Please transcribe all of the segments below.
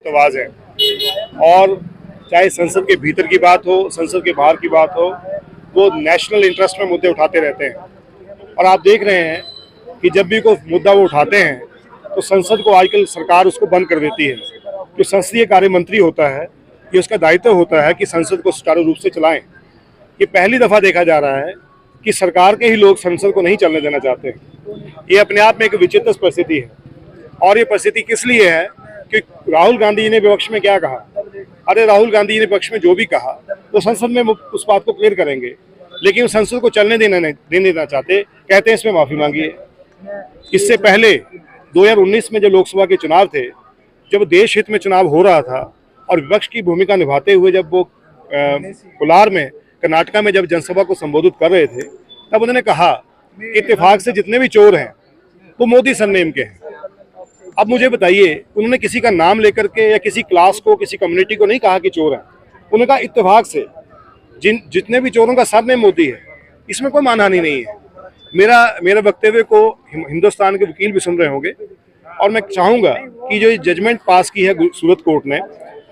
आवाज है। और चाहे संसद के भीतर की बात हो, संसद के बाहर की बात हो, वो नेशनल इंटरेस्ट में मुद्दे उठाते रहते हैं। और आप देख रहे हैं कि जब भी कोई मुद्दा वो उठाते हैं तो संसद को आजकल सरकार उसको बंद कर देती है। जो संसदीय कार्य मंत्री होता है, ये उसका दायित्व होता है कि संसद को सुचारू रूप से चलाएं। ये पहली दफा देखा जा रहा है कि सरकार के ही लोग संसद को नहीं चलने देना चाहते हैं। ये अपने आप में एक विचित्र परिस्थिति है। और ये परिस्थिति किस लिए है कि राहुल गांधी जी ने विपक्ष में क्या कहा। अरे राहुल गांधी जी ने विपक्ष में जो भी कहा तो संसद में उस बात को क्लियर करेंगे, लेकिन संसद को चलने देना चाहते, कहते हैं इसमें माफी मांगिए। इससे पहले 2019 में जब लोकसभा के चुनाव थे, जब देश हित में चुनाव हो रहा था और विपक्ष की भूमिका निभाते हुए जब वो कोलार में कर्नाटका में जब जनसभा को संबोधित कर रहे थे, तब उन्होंने कहा कि इत्तेफाक से जितने भी चोर हैं वो मोदी सरनेम के हैं। अब मुझे बताइए, उन्होंने किसी का नाम लेकर के या किसी क्लास को, किसी कम्युनिटी को नहीं कहा कि चोर हैं। उन्होंने कहा इत्तेफाक से जितने भी चोरों का सरनेम मोदी है। इसमें कोई मानहानि नहीं है। मेरा वक्तव्य को हिंदुस्तान के वकील भी सुन रहे होंगे और मैं चाहूँगा कि जो जजमेंट पास की है सूरत कोर्ट ने,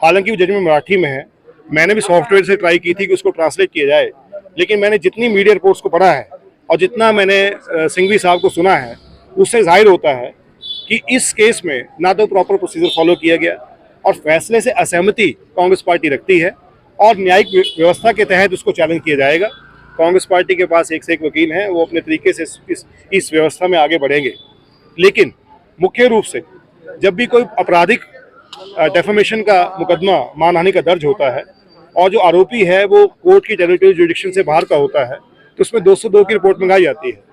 हालांकि वो जजमेंट मराठी में है, मैंने भी सॉफ्टवेयर से ट्राई की थी कि उसको ट्रांसलेट किया जाए, लेकिन मैंने जितनी मीडिया रिपोर्ट्स को पढ़ा है और जितना मैंने सिंघवी साहब को सुना है, उससे जाहिर होता है कि इस केस में ना तो प्रॉपर प्रोसीजर फॉलो किया गया और फैसले से असहमति कांग्रेस पार्टी रखती है और न्यायिक व्यवस्था के तहत उसको चैलेंज किया जाएगा। कांग्रेस पार्टी के पास एक से एक वकील हैं, वो अपने तरीके से इस व्यवस्था में आगे बढ़ेंगे। लेकिन मुख्य रूप से जब भी कोई आपराधिक डेफेमेशन का मुकदमा, मानहानि का दर्ज होता है और जो आरोपी है वो कोर्ट की टेरिटोरियल जुडिक्शन से बाहर का होता है, तो उसमें 202 की रिपोर्ट मंगाई जाती है।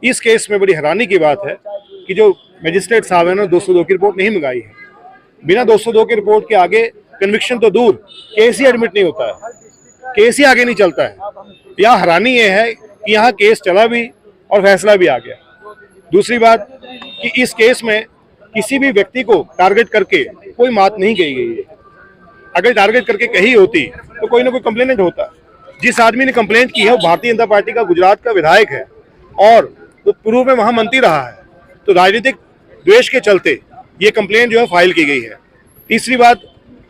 इस केस में बड़ी हैरानी की बात है कि जो मजिस्ट्रेट साहब है ना, 202 की रिपोर्ट नहीं मंगाई है। बिना 202 की रिपोर्ट के आगे कन्विक्शन तो दूर, केस ही एडमिट नहीं होता है, केस ही आगे नहीं चलता है। यहाँ हैरानी ये है कि यहाँ केस चला भी और फैसला भी आ गया। दूसरी बात कि इस केस में किसी भी व्यक्ति को टारगेट करके कोई बात नहीं कही गई है। अगर टारगेट करके कही होती तो कोई ना कोई कंप्लेनेंट होता। जिस आदमी ने कंप्लेंट की है वो भारतीय जनता पार्टी का गुजरात का विधायक है और वो पूर्व में वहां मंत्री रहा है, तो राजनीतिक द्वेष के चलते ये कंप्लेंट जो है फाइल की गई है। तीसरी बात,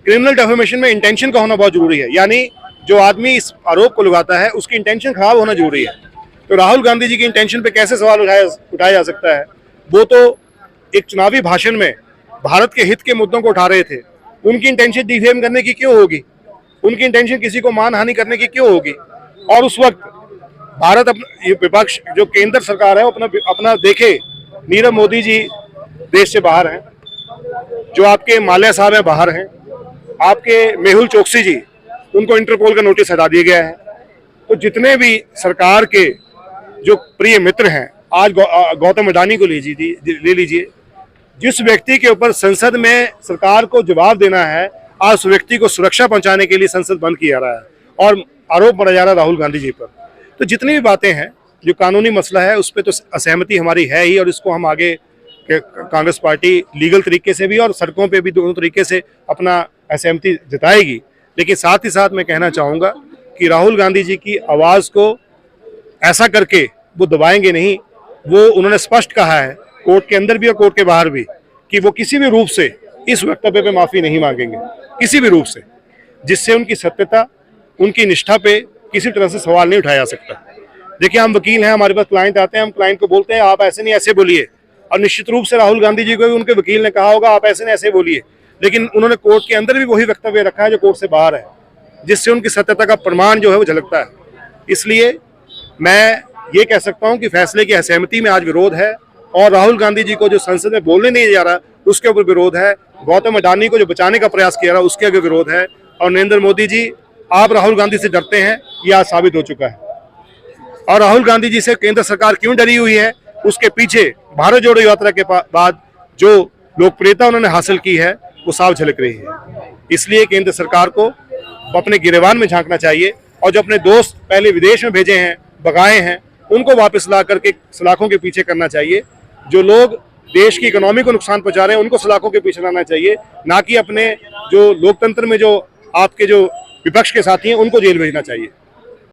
क्रिमिनल डेफेमेशन में इंटेंशन का होना बहुत जरूरी है, यानी जो आदमी इस आरोप को लगाता है उसकी इंटेंशन खराब होना जरूरी है। तो राहुल गांधी जी की इंटेंशन पे कैसे सवाल उठाया जा सकता है। वो तो एक चुनावी भाषण में भारत के हित के मुद्दों को उठा रहे थे। उनकी इंटेंशन डिफेम करने की क्यों होगी, उनकी इंटेंशन किसी को मानहानि करने की क्यों होगी। और उस वक्त भारत विपक्ष जो केंद्र सरकार है वो अपना देखे। नीरव मोदी जी देश से बाहर हैं, जो आपके माल्या साहब हैं बाहर हैं, आपके मेहुल चोकसी जी, उनको इंटरपोल का नोटिस हटा दिया गया है। तो जितने भी सरकार के जो प्रिय मित्र हैं, आज गौतम अडानी को ले लीजिए, जिस व्यक्ति के ऊपर संसद में सरकार को जवाब देना है, आज उस व्यक्ति को सुरक्षा पहुंचाने के लिए संसद बंद किया जा रहा है और आरोप बढ़ाया जा रहा है राहुल गांधी जी पर। तो जितनी भी बातें हैं, जो कानूनी मसला है उस पर तो असहमति हमारी है ही, और इसको हम आगे कांग्रेस पार्टी लीगल तरीके से भी और सड़कों पे भी दोनों तरीके से अपना असहमति जताएगी। लेकिन साथ ही साथ मैं कहना चाहूँगा कि राहुल गांधी जी की आवाज़ को ऐसा करके वो दबाएंगे नहीं। वो उन्होंने स्पष्ट कहा है कोर्ट के अंदर भी और कोर्ट के बाहर भी कि वो किसी भी रूप से इस वक्तव्य पे माफ़ी नहीं मांगेंगे, किसी भी रूप से, जिससे उनकी सत्यता, उनकी निष्ठा पे किसी तरह से सवाल नहीं उठाया जा सकता। देखिए, हम वकील हैं, हमारे पास क्लाइंट आते हैं, हम क्लाइंट को बोलते हैं आप ऐसे नहीं ऐसे बोलिए, और निश्चित रूप से राहुल गांधी जी को भी उनके वकील ने कहा होगा आप ऐसे नहीं ऐसे बोलिए, लेकिन उन्होंने कोर्ट के अंदर भी वही वक्तव्य रखा है जो कोर्ट से बाहर है, जिससे उनकी सत्यता का प्रमाण जो है वो झलकता है। इसलिए मैं ये कह सकता हूँ कि फैसले की असहमति में आज विरोध है, और राहुल गांधी जी को जो संसद में बोलने नहीं जा रहा उसके ऊपर विरोध है। गौतम अडानी को जो बचाने का प्रयास किया रहा उसके आगे विरोध है। और नरेंद्र मोदी जी, आप राहुल गांधी से डरते हैं, यह आज साबित हो चुका है। और राहुल गांधी जी से केंद्र सरकार क्यों डरी हुई है, उसके पीछे भारत जोड़ो यात्रा के बाद जो लोकप्रियता उन्होंने हासिल की है वो साफ झलक रही है। इसलिए केंद्र सरकार को अपने गिरेबान में झांकना चाहिए, और जो अपने दोस्त पहले विदेश में भेजे हैं, भगाए हैं, उनको वापस ला करके सलाखों के पीछे करना चाहिए। जो लोग देश की इकोनॉमी को नुकसान पहुंचा रहे हैं उनको सलाखों के पीछे लाना चाहिए, ना कि अपने जो लोकतंत्र में जो आपके जो विपक्ष के साथी हैं उनको जेल भेजना चाहिए।